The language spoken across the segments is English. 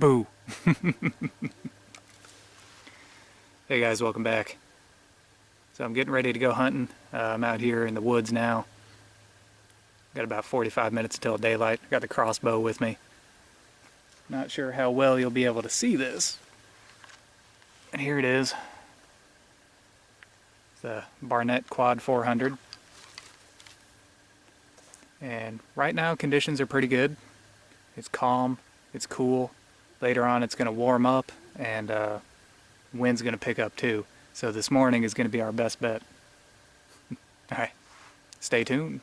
Boo. Hey guys, welcome back. So I'm getting ready to go hunting. I'm out here in the woods now. Got about 45 minutes until daylight. Got the crossbow with me. Not sure how well you'll be able to see this. And here it is. The Barnett Quad 400. And right now conditions are pretty good. It's calm, it's cool. Later on it's going to warm up and wind's going to pick up too. So this morning is going to be our best bet. Alright, stay tuned.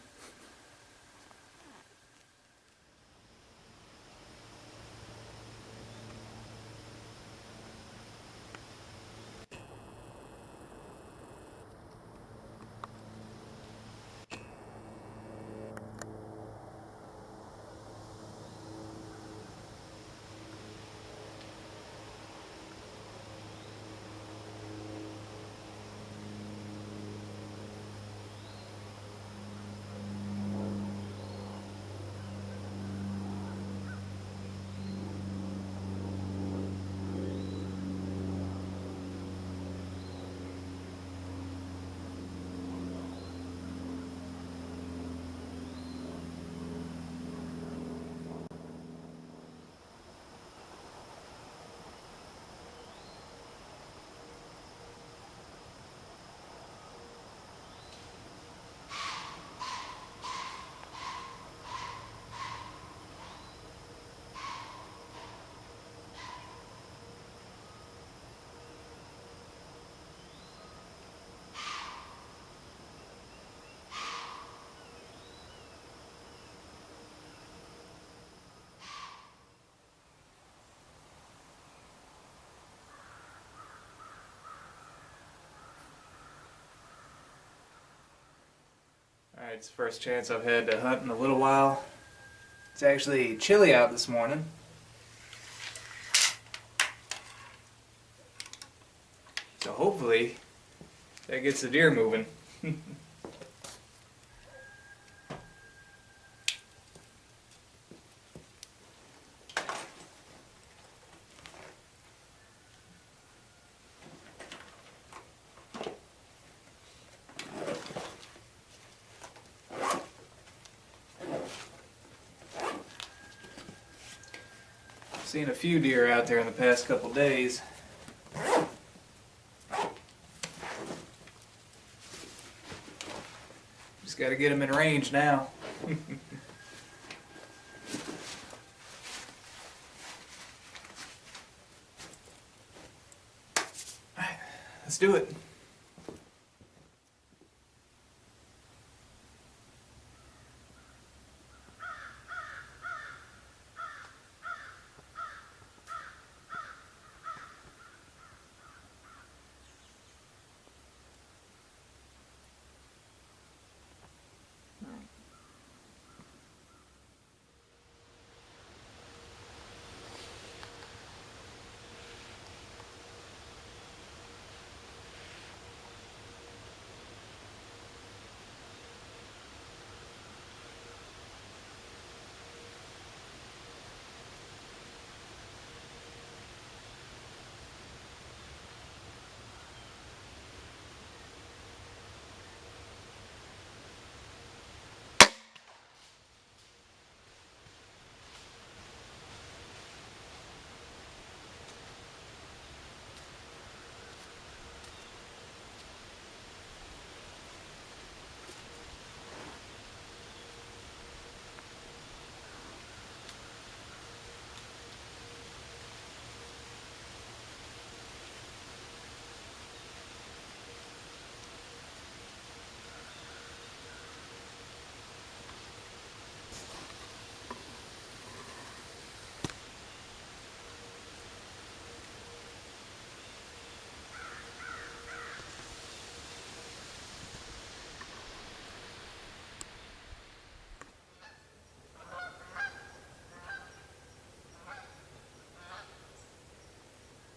Alright, it's the first chance I've had to hunt in a little while. It's actually chilly out this morning. So hopefully that gets the deer moving. Seen a few deer out there in the past couple days. Just got to get them in range now. Alright, let's do it.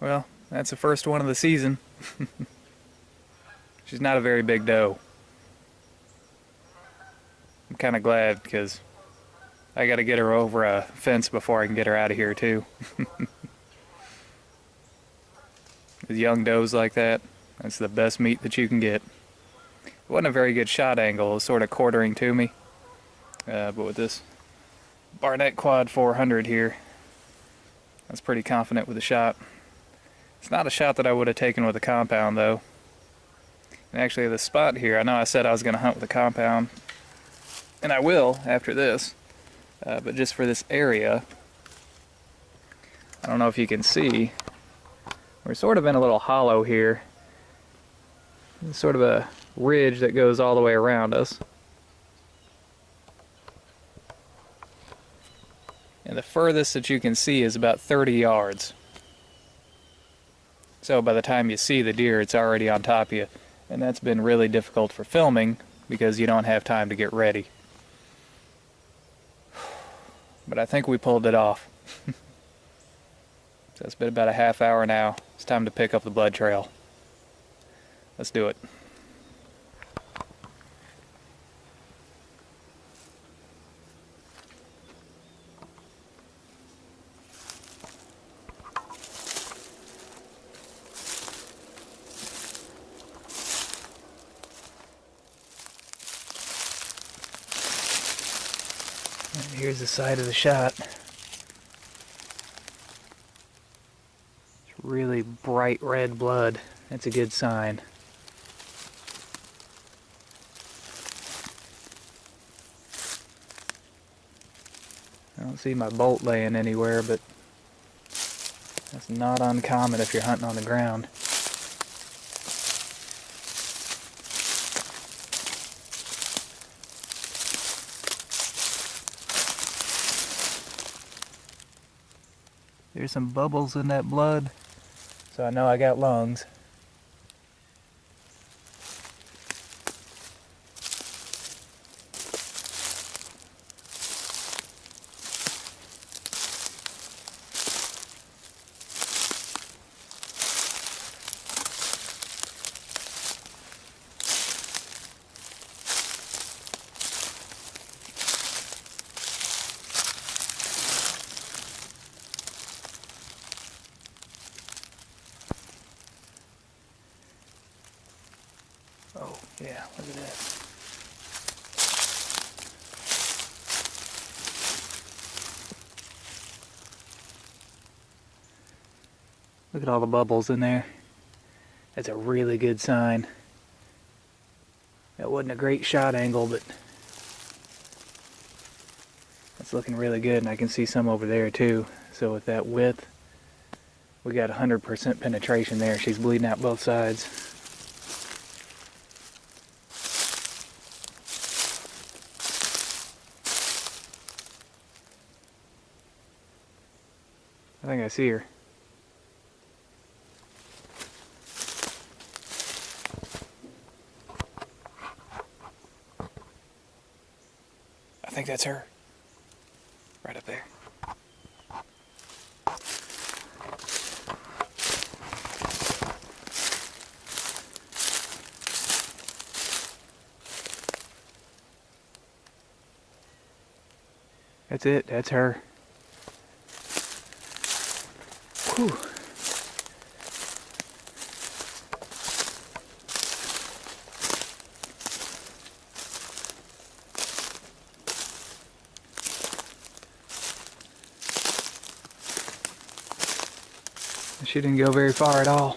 Well, that's the first one of the season. She's not a very big doe. I'm kind of glad because I got to get her over a fence before I can get her out of here too. with young does like that. That's the best meat that you can get. It wasn't a very good shot angle. It was sort of quartering to me. But with this Barnett Quad 400 here, I was pretty confident with the shot. It's not a shot that I would have taken with a compound though. And actually the spot here, I know I said I was going to hunt with a compound, and I will after this, but just for this area, I don't know if you can see, we're sort of in a little hollow here. It's sort of a ridge that goes all the way around us. And the furthest that you can see is about 30 yards. So by the time you see the deer, it's already on top of you. And that's been really difficult for filming because you don't have time to get ready. But I think we pulled it off. So it's been about a half hour now. It's time to pick up the blood trail. Let's do it. And here's the side of the shot. It's really bright red blood. That's a good sign. I don't see my bolt laying anywhere, but that's not uncommon if you're hunting on the ground. There's some bubbles in that blood, so I know I got lungs. Oh, yeah, look at that. Look at all the bubbles in there. That's a really good sign. That wasn't a great shot angle, but that's looking really good, and I can see some over there too. So with that width, we got 100% penetration there. She's bleeding out both sides. I think I see her. I think that's her. Right up there. That's it. That's her. Whew. She didn't go very far at all.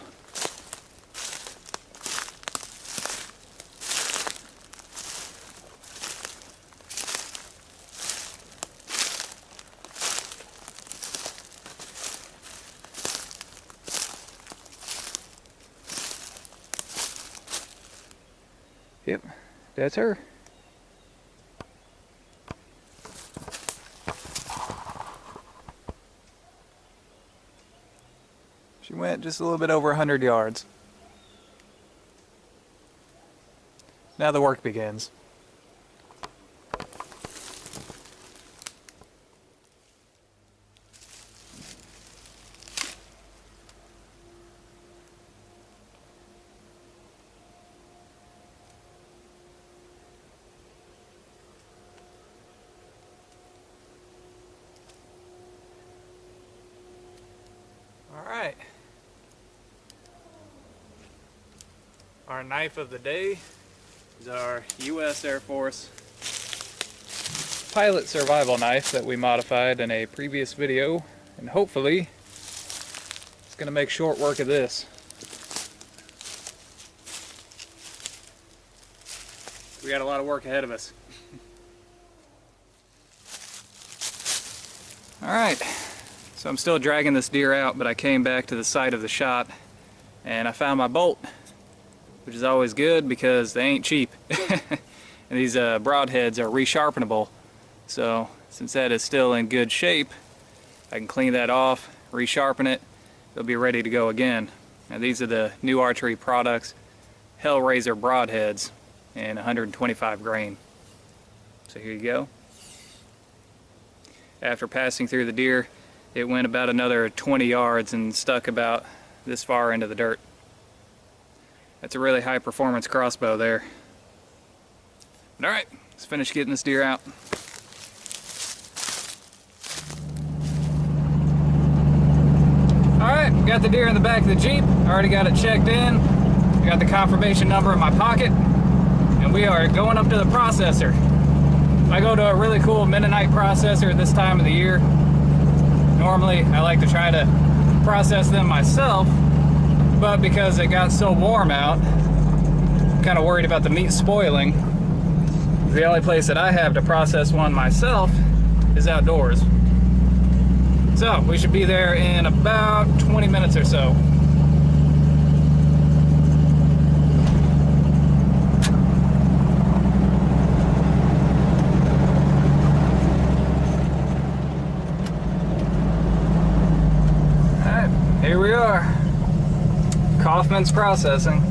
Yep, that's her. She went just a little bit over 100 yards. Now the work begins. All right. Our knife of the day is our U.S. Air Force pilot survival knife that we modified in a previous video, and hopefully it's going to make short work of this. We got a lot of work ahead of us. Alright, so I'm still dragging this deer out, but I came back to the site of the shot and I found my bolt, which is always good because they ain't cheap. And these broadheads are resharpenable, so since that is still in good shape, I can clean that off, resharpen it, they'll be ready to go again. Now these are the new archery products, Hellraiser broadheads in 125 grain. So here you go. After passing through the deer, it went about another 20 yards and stuck about this far into the dirt. That's a really high performance crossbow there. Alright, let's finish getting this deer out. Alright, got the deer in the back of the Jeep. Already got it checked in. Got the confirmation number in my pocket. And we are going up to the processor. I go to a really cool Mennonite processor at this time of the year. Normally I like to try to process them myself, but because it got so warm out, I'm kind of worried about the meat spoiling. The only place that I have to process one myself is outdoors. So we should be there in about 20 minutes or so. Here we are, Kaufman's Processing.